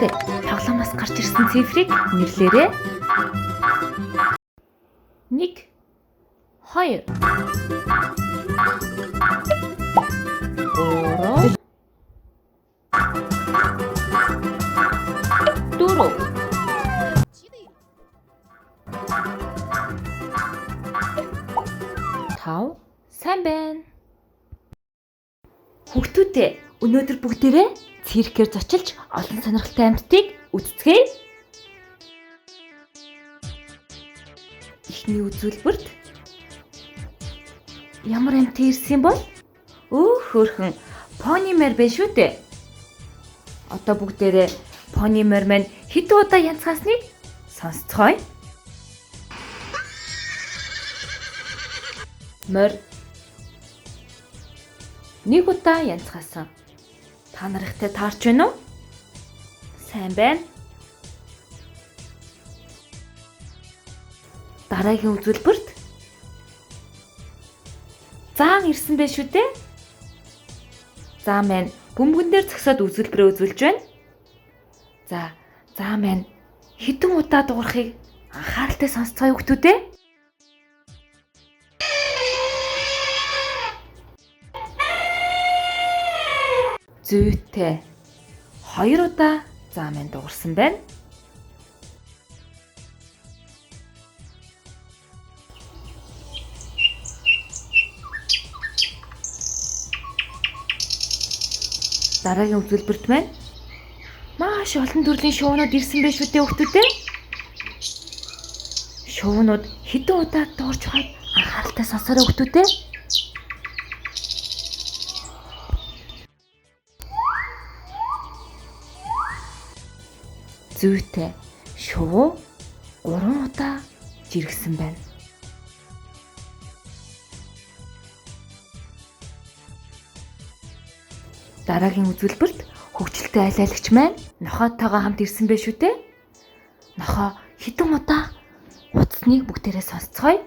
хүүхдүүдээ тоглоомоос гарч ирсэн цифрыг нэрлээрэй. 1 2 3 4 5 сайн байна. Хүүхдүүдээ өнөөдөр бүгдээрээ циркээр зочилж олон сонирхолтой амьтдыг үздэцгээе. Эхний үзүүлбэрт ямар амьт ирсэн бол? Хөөрхөн пони мэр байна шүү дээ. Одоо бүгдээрээ пони мэр маань хэдэн удаа янзгаасныг сонсцгоё. Мөр 1 удаа янзгаасан. Та нар ихтэй таарч байна уу? Сайн байна. Дараагийн үзүүлбэрт заан ирсэн байх шүү дээ. Заан маань бөмбөгөн дээр зогсоод үзүүлбэрээ үзүүлж байна. Заан маань хэдэн удаа дуурахыг анхааралтай сонсцгоё хүүхдүүдээ. Зүйтэй 2 удаа заан маань дуурсан байна. Дараагийн үзүүлбэрт маань маш олон төрлийн шуунууд ирсэн байх шүү дээ хүүхдүүдээ. Шуунууд хэдэн удаа дуурч байгааг анхааралтай сонсоорой хүүхдүүдээ. Зүйтэй шувуу 3 удаа жиргсэн байна. Дараагийн үзүүлбэрт хөвгчлөлтэй айлаалагч маань нохоотойгоо хамт ирсэн байх шүү дээ. Нохоо хэдэн удаа утасныг бүгдээрээ сонсцгоё.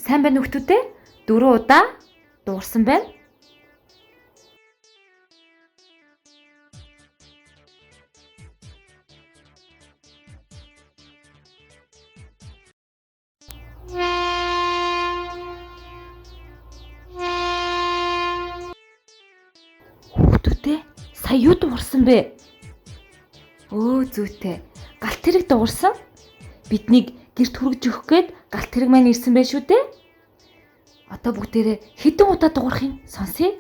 Сайн байна хүүхдүүдээ? 4 удаа дуурсан байна. Хүүхдүүдээ сая юу дуурсан бэ? Зүйтэй. Галт хэрэг дуурсан. Биднийг гэрт хүргэж өгөх гээд галт хэрэг маань ирсэн байх шүү дээ. Одоо бүгдээрээ хэдэн удаа дуурахыг сонсъё.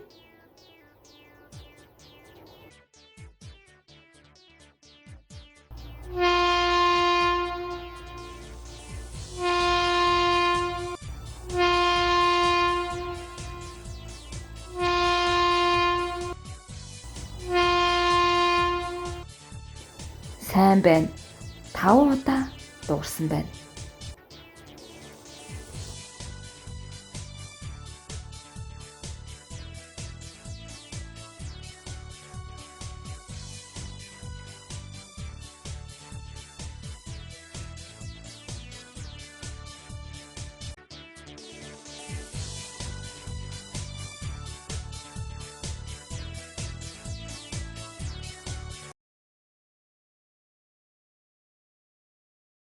Сайн байна. 5 удаа дуурсан байна.